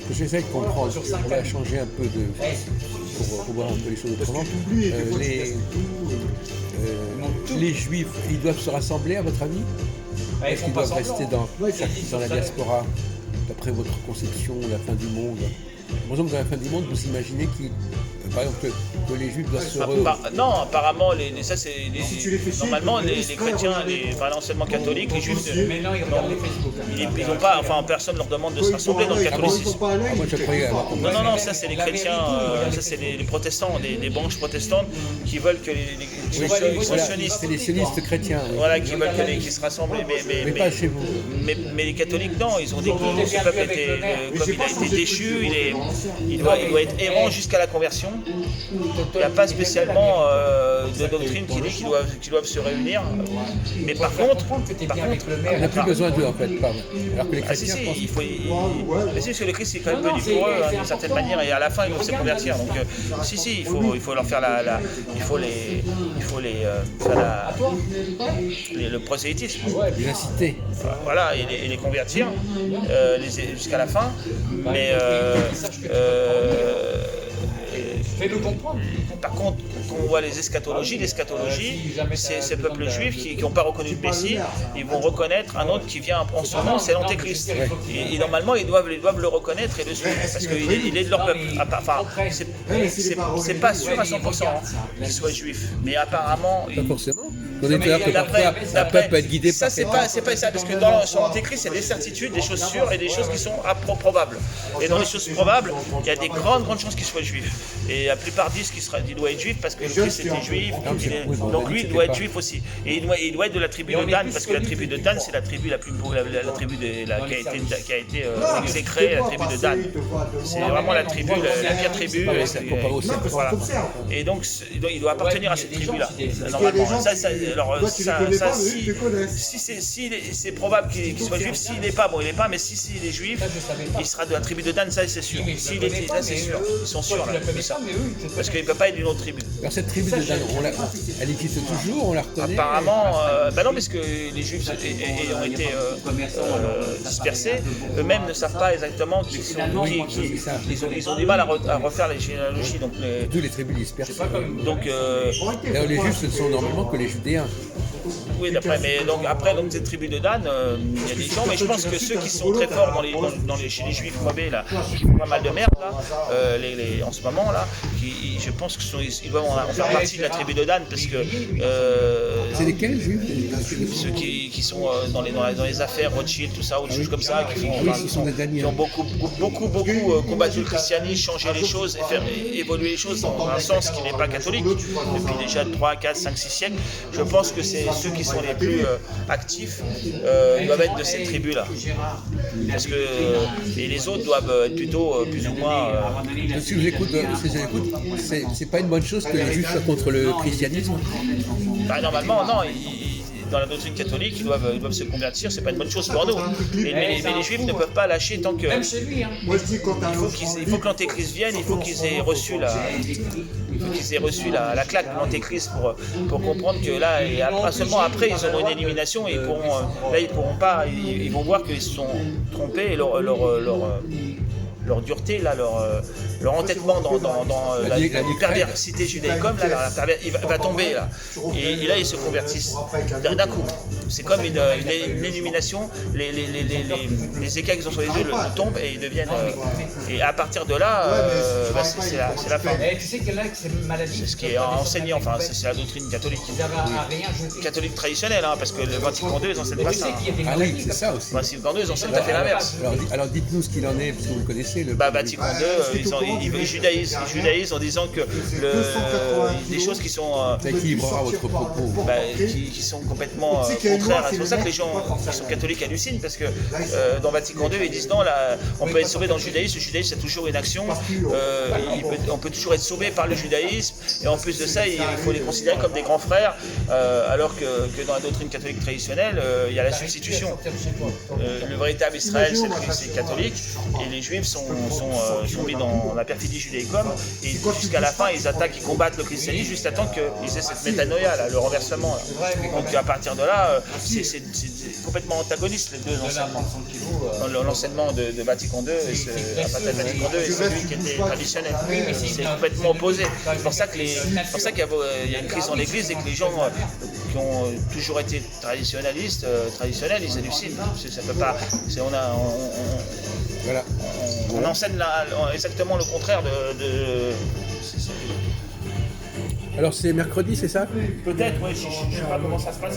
que j'essaie de comprendre, on va changer un peu pour voir un peu les choses autrement. Les Juifs, ils doivent se rassembler à votre avis? Est-ce qu'ils doivent rester dans la diaspora? D'après votre conception, la fin du monde. Par exemple, dans la fin du monde, vous imaginez par exemple, que les Juifs doivent se Non, apparemment, normalement, les chrétiens, pas seulement catholiques, les Juifs, ils n'ont pas, enfin, personne ne leur demande de se rassembler dans le catholicisme. moi, je croyais Non, ça c'est les chrétiens, ça c'est les protestants, les branches protestantes qui veulent que les sionistes. C'est les sionistes chrétiens. Oui. Voilà, qui veulent qu'ils se rassemblent. Mais pas chez vous. Mais les catholiques, non, ils ont dit que le peuple comme il a été déchu, il doit être errant jusqu'à la conversion. Il n'y a pas spécialement de doctrine qui dit qu'ils doivent se réunir. Mais par contre, on n'a plus besoin d'eux en fait. Pardon. Alors que les chrétiens mais si, parce que le Christ est quand même venu pour eux d'une certaine manière et à la fin ils vont se convertir. Donc il faut leur faire le prosélytisme. les inciter. Voilà, et les convertir jusqu'à la fin. Mais fais-nous comprendre. par contre, quand on voit l'eschatologie, c'est ce peuple juif qui n'ont pas reconnu le Messie, ils vont reconnaître un autre qui vient en son nom, c'est l'Antéchrist. Et normalement, ils doivent le reconnaître et le suivre, parce qu'il est de leur peuple. Enfin, c'est pas sûr à 100% qu'il soit juif, mais apparemment... Pas forcément. On est clair que parfois, un peuple peut être guidé par... C'est pas ça, parce que sur l'Antéchrist, il y a des certitudes, des choses sûres et des choses qui sont probables. Et dans les choses probables, il y a des grandes chances qu'il soit juif. Et la plupart disent qu'il doit être juif parce que le Christ était juif, donc lui il doit être juif aussi. Et il doit être de la tribu de Dan, parce que la tribu de Dan c'est la tribu la plus la tribu qui a été exécrée, la tribu de Dan. C'est vraiment la tribu, la pire tribu. Voilà. Et donc il doit appartenir à cette tribu-là, normalement. Si c'est probable qu'il soit juif, s'il n'est pas, bon il n'est pas, mais s'il est juif, il sera de la tribu de Dan, ça c'est sûr. S'il est là, c'est sûr. Ils sont sûrs là, ça. Parce qu'il ne peut pas être d'une autre tribu. Alors cette tribu de Dan, elle existe toujours, on la reconnaît? Apparemment, non, parce que les Juifs ont été dispersés, eux-mêmes ne savent pas exactement ils ont du mal à refaire les généalogies. D'où les tribus dispersées. Donc, les Juifs, ce ne sont normalement que les Judéens. Oui, après cette tribu de Dan, il y a des gens, mais je pense que ceux qui sont très forts chez les Juifs mauvais là, qui font pas mal de merde là, en ce moment là, je pense qu'ils doivent en faire partie de la tribu de Dan parce que. C'est lesquels Juifs? Ceux qui sont dans les affaires Rothschild, tout ça, ou des choses comme ça, qui ont beaucoup combattu le christianisme, changé les choses et faire évoluer les choses dans un sens qui n'est pas catholique depuis déjà 3, 4, 5, 6 siècles. Je pense que c'est ceux qui sont les plus actifs doivent être de cette tribu-là. Parce que les autres doivent être plutôt plus ou moins... Si je l'écoute, c'est pas une bonne chose que les Juifs soient contre le christianisme? Normalement, non. Dans la doctrine catholique, ils doivent se convertir, c'est pas une bonne chose pour nous. Mais les Juifs ne peuvent pas lâcher tant que... Même chez lui, hein. Il faut que l'Antéchrist vienne, il faut qu'ils aient reçu la claque de l'Antéchrist pour comprendre que là, et seulement après, ils auront une élimination et ils pourront pas, ils vont voir qu'ils se sont trompés et leur dureté, là, leur entêtement dans la perversité judaïque, il va tomber là. Et là, ils se convertissent d'un coup. C'est comme une illumination, les écailles qu'ils ont sur les yeux tombent et ils deviennent... et à partir de là, c'est la fin. Tu sais que là, c'est maladie. C'est ce qui est enseigné, enfin, c'est la doctrine catholique. Catholique traditionnelle, hein, parce que le Vatican II, ils enseignent pas ça. Ah oui, c'est ça aussi. Le Vatican II, ils enseignent tout à fait l'inverse. Alors dites-nous ce qu'il en est, parce que vous le connaissez. Vatican II, ils judaïsent en disant que des choses qui sont ça équilibrera votre propos. Qui sont complètement contraires. C'est pour ça que les gens qui sont catholiques hallucinent, parce que dans Vatican II, ils disent non, là, on peut être sauvé dans le judaïsme c'est toujours une action, on peut toujours être sauvé par le judaïsme, et en plus de ça, il faut les considérer comme des grands frères, alors que dans la doctrine catholique traditionnelle, il y a la substitution. Le véritable Israël, c'est catholique, et les Juifs sont sont mis dans la perfidie judéicum, et jusqu'à la fin ils attaquent, ils combattent le christianisme jusqu'à temps qu'ils aient cette métanoïa, là, le renversement. Là. Donc à partir de là, c'est complètement antagoniste les deux enseignements. L'enseignement de Vatican II, à partir de Vatican II, et celui qui était traditionnel. C'est complètement opposé. C'est pour ça qu'il y a une crise dans l'Église et que les gens qui ont toujours été traditionnels, ils hallucinent. Ça peut pas. Voilà. On enseigne exactement le contraire de. Alors c'est mercredi, c'est ça? Peut-être, oui, je ne sais pas comment ça se passe.